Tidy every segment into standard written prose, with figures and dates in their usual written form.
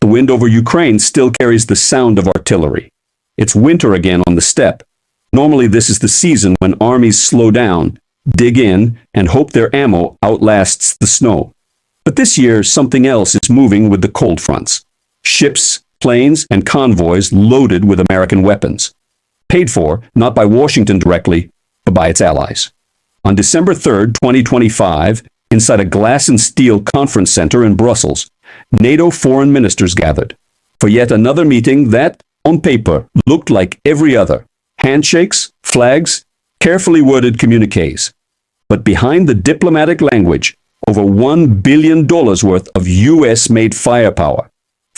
wind over Ukraine still carries the sound of artillery. It's winter again on the steppe. Normally this is the season when armies slow down, dig in, and hope their ammo outlasts the snow. But this year, something else is moving with the cold fronts. Ships, planes, and convoys loaded with American weapons. Paid for, not by Washington directly, but by its allies. On December 3rd, 2025, inside a glass and steel conference center in Brussels, NATO foreign ministers gathered for yet another meeting that, on paper, looked like every other. Handshakes, flags, carefully worded communiques. But behind the diplomatic language, over $1 billion worth of US-made firepower,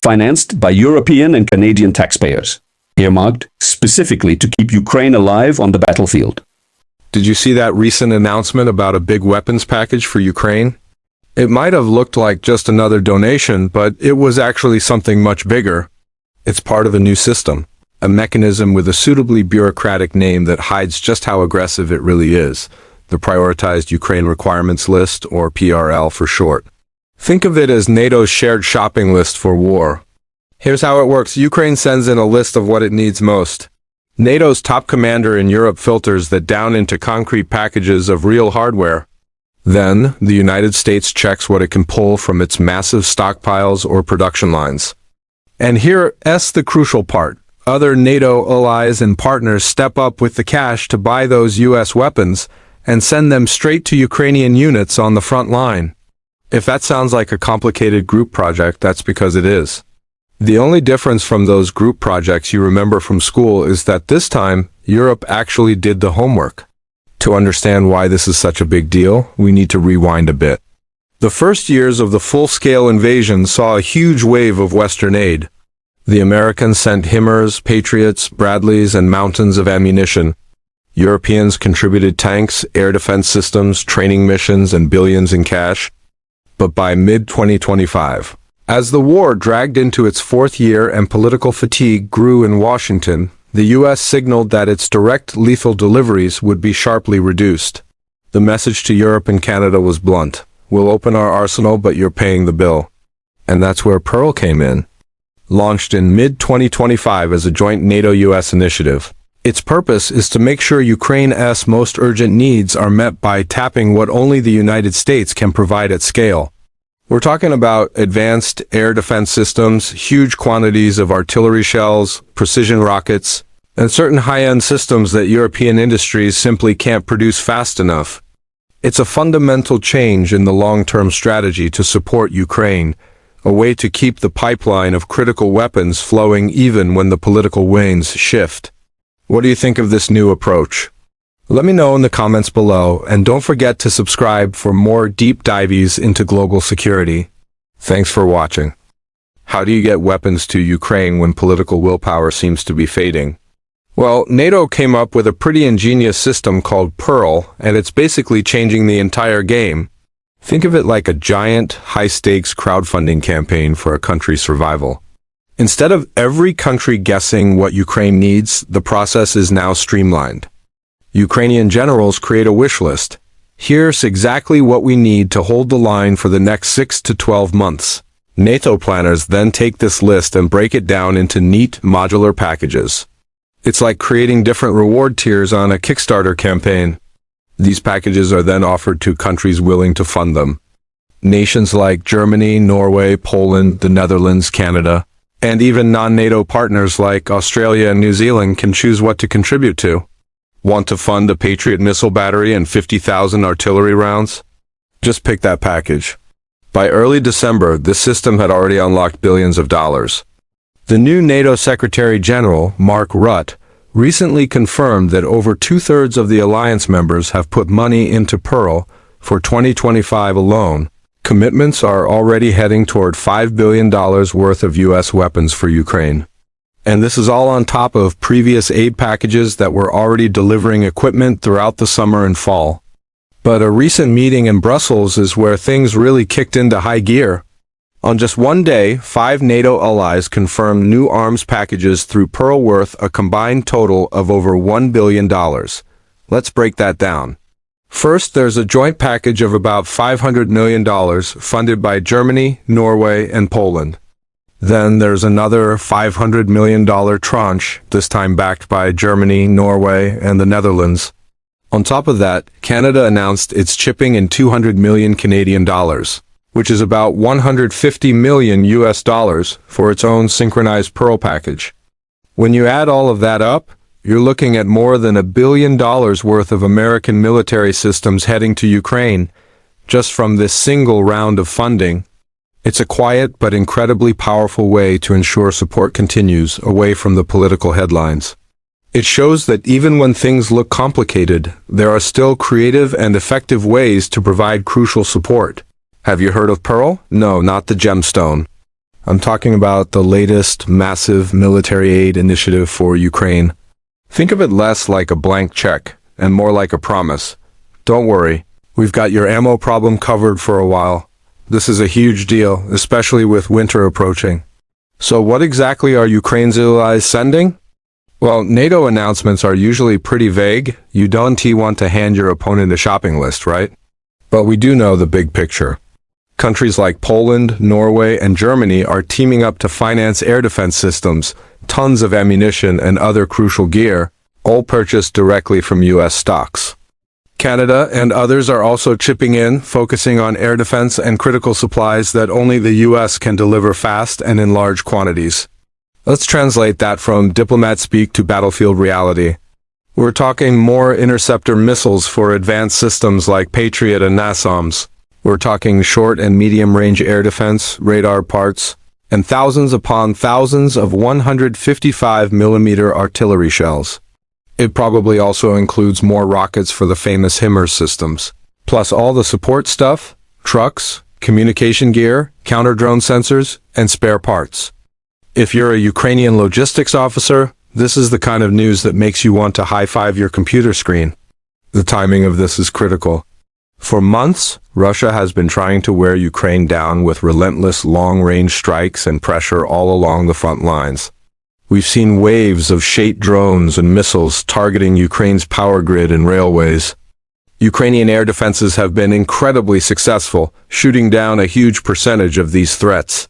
financed by European and Canadian taxpayers, earmarked specifically to keep Ukraine alive on the battlefield. Did you see that recent announcement about a big weapons package for Ukraine? It might have looked like just another donation, but it was actually something much bigger. It's part of a new system, a mechanism with a suitably bureaucratic name that hides just how aggressive it really is, the Prioritized Ukraine Requirements List, or PRL for short. Think of it as NATO's shared shopping list for war. Here's how it works. Ukraine sends in a list of what it needs most. NATO's top commander in Europe filters that down into concrete packages of real hardware. Then, the United States checks what it can pull from its massive stockpiles or production lines. And here's the crucial part. Other NATO allies and partners step up with the cash to buy those US weapons and send them straight to Ukrainian units on the front line. If that sounds like a complicated group project, that's because it is. The only difference from those group projects you remember from school is that this time, Europe actually did the homework. To understand why this is such a big deal, we need to rewind a bit. The first years of the full-scale invasion saw a huge wave of Western aid. The Americans sent HIMARS, Patriots, Bradleys, and mountains of ammunition. Europeans contributed tanks, air defense systems, training missions, and billions in cash. But by mid-2025, as the war dragged into its fourth year and political fatigue grew in Washington, the U.S. signaled that its direct lethal deliveries would be sharply reduced. The message to Europe and Canada was blunt. We'll open our arsenal, but you're paying the bill. And that's where PERL came in. Launched in mid-2025 as a joint NATO-US initiative. Its purpose is to make sure Ukraine's most urgent needs are met by tapping what only the United States can provide at scale. We're talking about advanced air defense systems, huge quantities of artillery shells, precision rockets, and certain high-end systems that European industries simply can't produce fast enough. It's a fundamental change in the long-term strategy to support Ukraine, a way to keep the pipeline of critical weapons flowing even when the political winds shift. What do you think of this new approach? Let me know in the comments below, and don't forget to subscribe for more deep dives into global security. Thanks for watching. How do you get weapons to Ukraine when political willpower seems to be fading? Well, NATO came up with a pretty ingenious system called PERL, and it's basically changing the entire game. Think of it like a giant, high-stakes crowdfunding campaign for a country's survival. Instead of every country guessing what Ukraine needs, the process is now streamlined. Ukrainian generals create a wish list. Here's exactly what we need to hold the line for the next 6 to 12 months. NATO planners then take this list and break it down into neat, modular packages. It's like creating different reward tiers on a Kickstarter campaign. These packages are then offered to countries willing to fund them. Nations like Germany, Norway, Poland, the Netherlands, Canada, and even non-NATO partners like Australia and New Zealand can choose what to contribute to. Want to fund a Patriot missile battery and 50,000 artillery rounds? Just pick that package. By early December, this system had already unlocked billions of dollars. The new NATO Secretary General, Mark Rutte, recently confirmed that over two-thirds of the alliance members have put money into PERL for 2025 alone. Commitments are already heading toward $5 billion worth of U.S. weapons for Ukraine. And this is all on top of previous aid packages that were already delivering equipment throughout the summer and fall. But a recent meeting in Brussels is where things really kicked into high gear. On just one day, 5 NATO allies confirmed new arms packages through PERL worth a combined total of over $1 billion. Let's break that down. First, there's a joint package of about $500 million funded by Germany, Norway, and Poland. Then there's another $500 million tranche, this time backed by Germany, Norway, and the Netherlands. On top of that, Canada announced it's chipping in 200 million Canadian dollars, which is about 150 million US dollars for its own synchronized PERL package. When you add all of that up, you're looking at more than $1 billion worth of American military systems heading to Ukraine, just from this single round of funding. It's a quiet but incredibly powerful way to ensure support continues away from the political headlines. It shows that even when things look complicated, there are still creative and effective ways to provide crucial support. Have you heard of PERL? No, not the gemstone. I'm talking about the latest massive military aid initiative for Ukraine. Think of it less like a blank check and more like a promise. Don't worry, we've got your ammo problem covered for a while. This is a huge deal, especially with winter approaching. So what exactly are Ukraine's allies sending? Well, NATO announcements are usually pretty vague. You don't want to hand your opponent a shopping list, right? But we do know the big picture. Countries like Poland, Norway, and Germany are teaming up to finance air defense systems, tons of ammunition, and other crucial gear, all purchased directly from U.S. stocks. Canada and others are also chipping in, focusing on air defense and critical supplies that only the U.S. can deliver fast and in large quantities. Let's translate that from diplomat speak to battlefield reality. We're talking more interceptor missiles for advanced systems like Patriot and NASAMS. We're talking short and medium-range air defense, radar parts, and thousands upon thousands of 155mm artillery shells. It probably also includes more rockets for the famous HIMARS systems, plus all the support stuff, trucks, communication gear, counter-drone sensors, and spare parts. If you're a Ukrainian logistics officer, this is the kind of news that makes you want to high-five your computer screen. The timing of this is critical. For months, Russia has been trying to wear Ukraine down with relentless long-range strikes and pressure all along the front lines. We've seen waves of Shate drones and missiles targeting Ukraine's power grid and railways. Ukrainian air defenses have been incredibly successful, shooting down a huge percentage of these threats.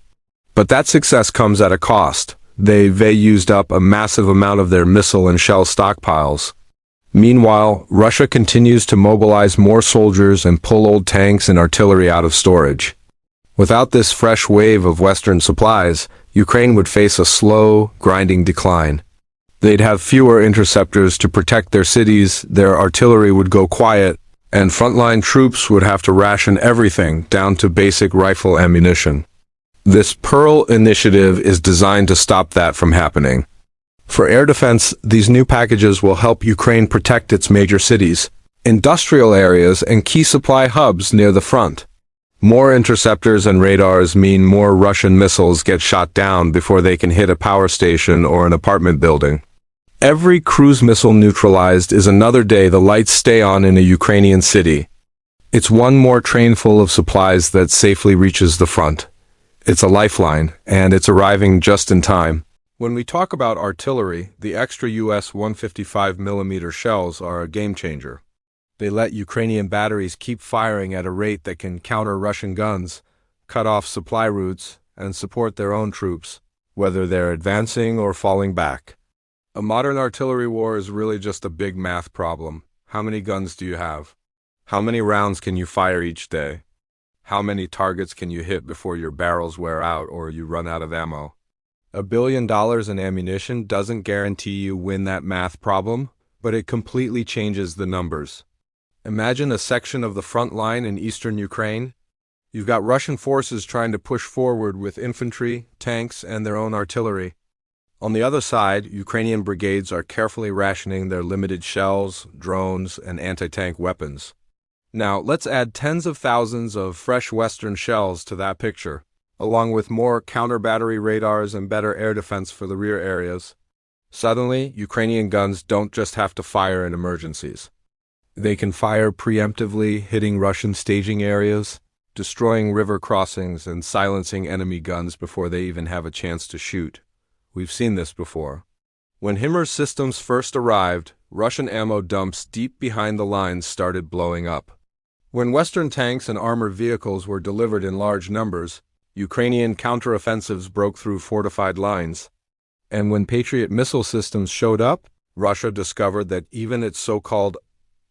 But that success comes at a cost. They've used up a massive amount of their missile and shell stockpiles. Meanwhile, Russia continues to mobilize more soldiers and pull old tanks and artillery out of storage. Without this fresh wave of Western supplies, Ukraine would face a slow, grinding decline. They'd have fewer interceptors to protect their cities, their artillery would go quiet, and frontline troops would have to ration everything down to basic rifle ammunition. This PERL initiative is designed to stop that from happening. For air defense, these new packages will help Ukraine protect its major cities, industrial areas, and key supply hubs near the front. More interceptors and radars mean more Russian missiles get shot down before they can hit a power station or an apartment building. Every cruise missile neutralized is another day the lights stay on in a Ukrainian city. It's one more train full of supplies that safely reaches the front. It's a lifeline, and it's arriving just in time. When we talk about artillery, the extra US 155mm shells are a game changer. They let Ukrainian batteries keep firing at a rate that can counter Russian guns, cut off supply routes, and support their own troops, whether they're advancing or falling back. A modern artillery war is really just a big math problem. How many guns do you have? How many rounds can you fire each day? How many targets can you hit before your barrels wear out or you run out of ammo? $1 billion in ammunition doesn't guarantee you win that math problem, but it completely changes the numbers. Imagine a section of the front line in eastern Ukraine. You've got Russian forces trying to push forward with infantry, tanks, and their own artillery. On the other side, Ukrainian brigades are carefully rationing their limited shells, drones, and anti-tank weapons. Now, let's add tens of thousands of fresh Western shells to that picture, along with more counter-battery radars and better air defense for the rear areas. Suddenly, Ukrainian guns don't just have to fire in emergencies. They can fire preemptively, hitting Russian staging areas, destroying river crossings, and silencing enemy guns before they even have a chance to shoot. We've seen this before. When HIMARS systems first arrived, Russian ammo dumps deep behind the lines started blowing up. When Western tanks and armored vehicles were delivered in large numbers, Ukrainian counteroffensives broke through fortified lines. And when Patriot missile systems showed up, Russia discovered that even its so-called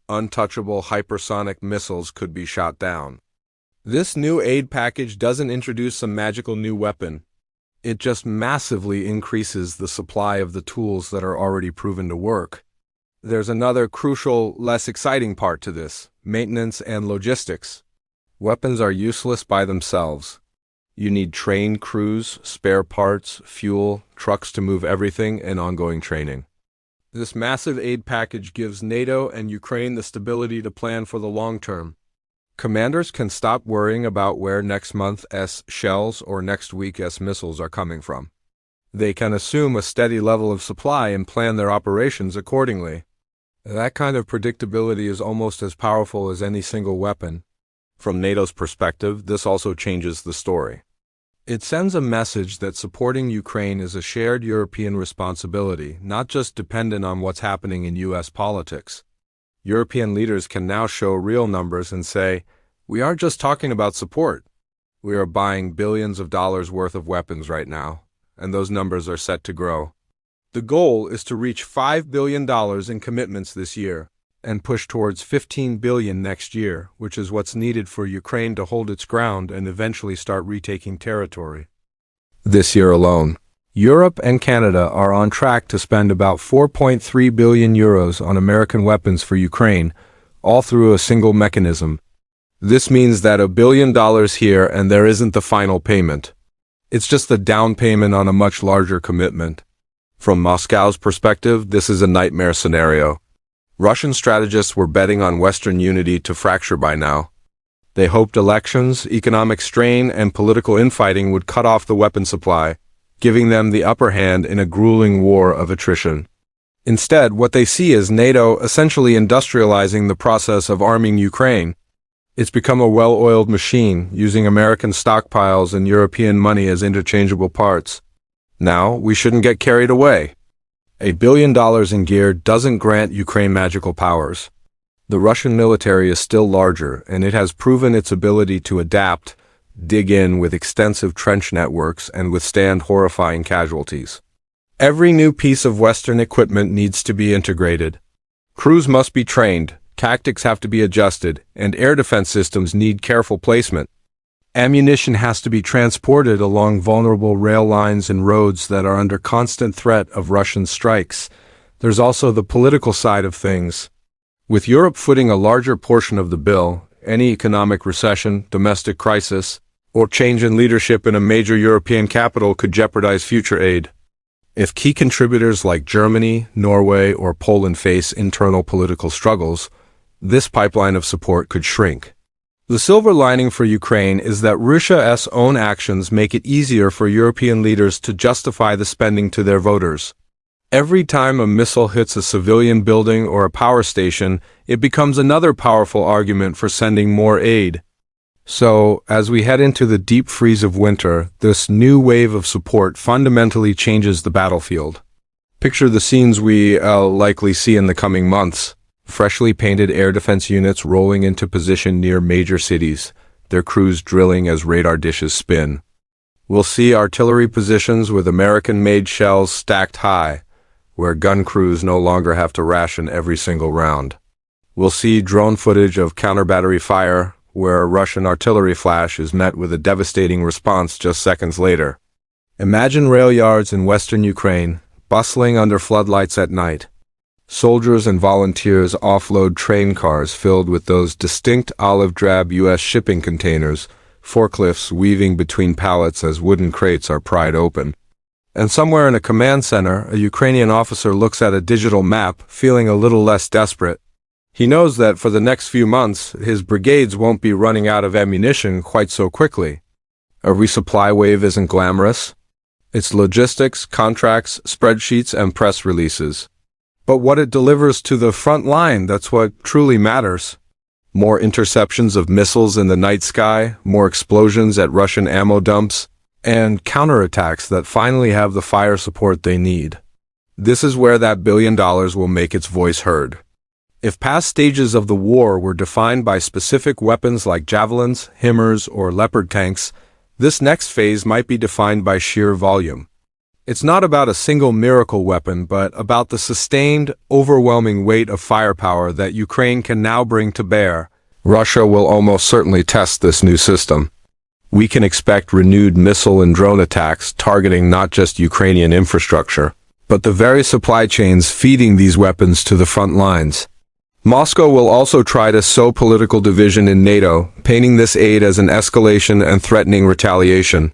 untouchable hypersonic missiles could be shot down. This new aid package doesn't introduce some magical new weapon. It just massively increases the supply of the tools that are already proven to work. There's another crucial, less exciting part to this: maintenance and logistics. Weapons are useless by themselves. You need trained crews, spare parts, fuel, trucks to move everything, and ongoing training. This massive aid package gives NATO and Ukraine the stability to plan for the long term. Commanders can stop worrying about where next month's shells or next week's missiles are coming from. They can assume a steady level of supply and plan their operations accordingly. That kind of predictability is almost as powerful as any single weapon. From NATO's perspective, this also changes the story. It sends a message that supporting Ukraine is a shared European responsibility, not just dependent on what's happening in U.S. politics. European leaders can now show real numbers and say, "We aren't just talking about support. We are buying billions of dollars worth of weapons right now, and those numbers are set to grow." The goal is to reach $5 billion in commitments this year and push towards $15 billion next year, which is what's needed for Ukraine to hold its ground and eventually start retaking territory. This year alone, Europe and Canada are on track to spend about 4.3 billion euros on American weapons for Ukraine, all through a single mechanism. This means that $1 billion here and there isn't the final payment. It's just the down payment on a much larger commitment. From Moscow's perspective, this is a nightmare scenario. Russian strategists were betting on Western unity to fracture by now. They hoped elections, economic strain, and political infighting would cut off the weapon supply, giving them the upper hand in a grueling war of attrition. Instead, what they see is NATO essentially industrializing the process of arming Ukraine. It's become a well-oiled machine, using American stockpiles and European money as interchangeable parts. Now, we shouldn't get carried away. $1 billion in gear doesn't grant Ukraine magical powers. The Russian military is still larger, and it has proven its ability to adapt, dig in with extensive trench networks, and withstand horrifying casualties. Every new piece of Western equipment needs to be integrated. Crews must be trained, tactics have to be adjusted, and air defense systems need careful placement. Ammunition has to be transported along vulnerable rail lines and roads that are under constant threat of Russian strikes. There's also the political side of things. With Europe footing a larger portion of the bill, any economic recession, domestic crisis, or change in leadership in a major European capital could jeopardize future aid. If key contributors like Germany, Norway, or Poland face internal political struggles, this pipeline of support could shrink. The silver lining for Ukraine is that Russia's own actions make it easier for European leaders to justify the spending to their voters. Every time a missile hits a civilian building or a power station, it becomes another powerful argument for sending more aid. So, as we head into the deep freeze of winter, this new wave of support fundamentally changes the battlefield. Picture the scenes we likely see in the coming months. Freshly painted air defense units rolling into position near major cities, their crews drilling as radar dishes spin. We'll see artillery positions with American-made shells stacked high, where gun crews no longer have to ration every single round. We'll see drone footage of counter-battery fire, where a Russian artillery flash is met with a devastating response just seconds later. Imagine rail yards in western Ukraine, bustling under floodlights at night. Soldiers and volunteers offload train cars filled with those distinct olive-drab U.S. shipping containers, forklifts weaving between pallets as wooden crates are pried open. And somewhere in a command center, a Ukrainian officer looks at a digital map, feeling a little less desperate. He knows that for the next few months, his brigades won't be running out of ammunition quite so quickly. A resupply wave isn't glamorous. It's logistics, contracts, spreadsheets, and press releases. But what it delivers to the front line, that's what truly matters. More interceptions of missiles in the night sky, more explosions at Russian ammo dumps, and counterattacks that finally have the fire support they need. This is where that $1 billion will make its voice heard. If past stages of the war were defined by specific weapons like javelins, HIMARS, or Leopard tanks, This next phase might be defined by sheer volume. It's not about a single miracle weapon, but about the sustained, overwhelming weight of firepower that Ukraine can now bring to bear. Russia will almost certainly test this new system. We can expect renewed missile and drone attacks targeting not just Ukrainian infrastructure, but the very supply chains feeding these weapons to the front lines. Moscow will also try to sow political division in NATO, painting this aid as an escalation and threatening retaliation.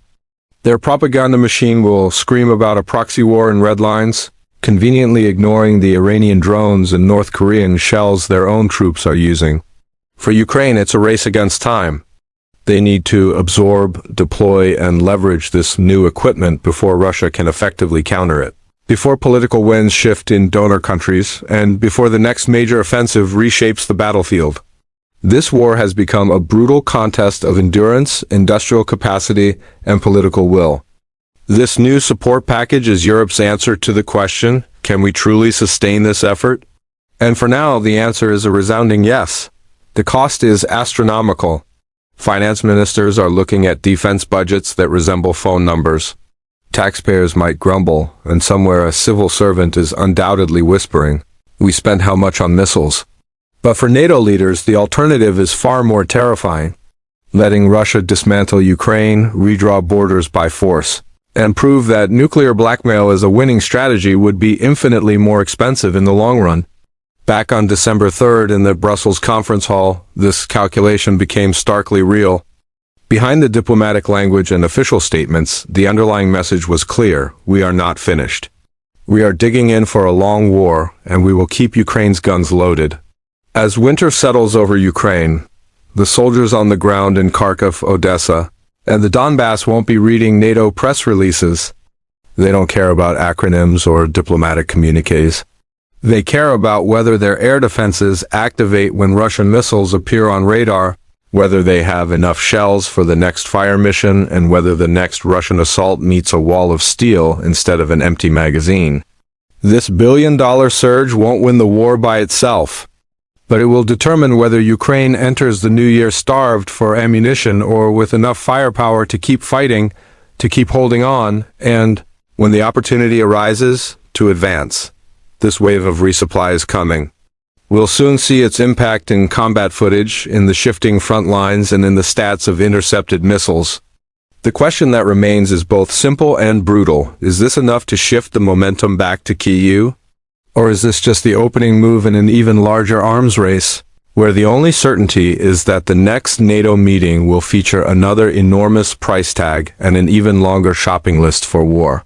Their propaganda machine will scream about a proxy war in red lines, conveniently ignoring the Iranian drones and North Korean shells their own troops are using. For Ukraine, it's a race against time. They need to absorb, deploy, and leverage this new equipment before Russia can effectively counter it. Before political winds shift in donor countries, and before the next major offensive reshapes the battlefield. This war has become a brutal contest of endurance, industrial capacity, and political will. This new support package is Europe's answer to the question, can we truly sustain this effort? And for now, the answer is a resounding yes. The cost is astronomical. Finance ministers are looking at defense budgets that resemble phone numbers. Taxpayers might grumble, and somewhere a civil servant is undoubtedly whispering, we spend how much on missiles? But for NATO leaders, the alternative is far more terrifying. Letting Russia dismantle Ukraine, redraw borders by force, and prove that nuclear blackmail is a winning strategy would be infinitely more expensive in the long run. Back on December 3rd in the Brussels conference hall, this calculation became starkly real. Behind the diplomatic language and official statements, the underlying message was clear: we are not finished. We are digging in for a long war, and we will keep Ukraine's guns loaded. As winter settles over Ukraine, the soldiers on the ground in Kharkiv, Odessa, and the Donbass won't be reading NATO press releases. They don't care about acronyms or diplomatic communiques. They care about whether their air defenses activate when Russian missiles appear on radar, whether they have enough shells for the next fire mission, and whether the next Russian assault meets a wall of steel instead of an empty magazine. This billion-dollar surge won't win the war by itself, but it will determine whether Ukraine enters the new year starved for ammunition or with enough firepower to keep fighting, to keep holding on, and, when the opportunity arises, to advance. This wave of resupply is coming. We'll soon see its impact in combat footage, in the shifting front lines, and in the stats of intercepted missiles. The question that remains is both simple and brutal. Is this enough to shift the momentum back to Kyiv? Or is this just the opening move in an even larger arms race, where the only certainty is that the next NATO meeting will feature another enormous price tag and an even longer shopping list for war?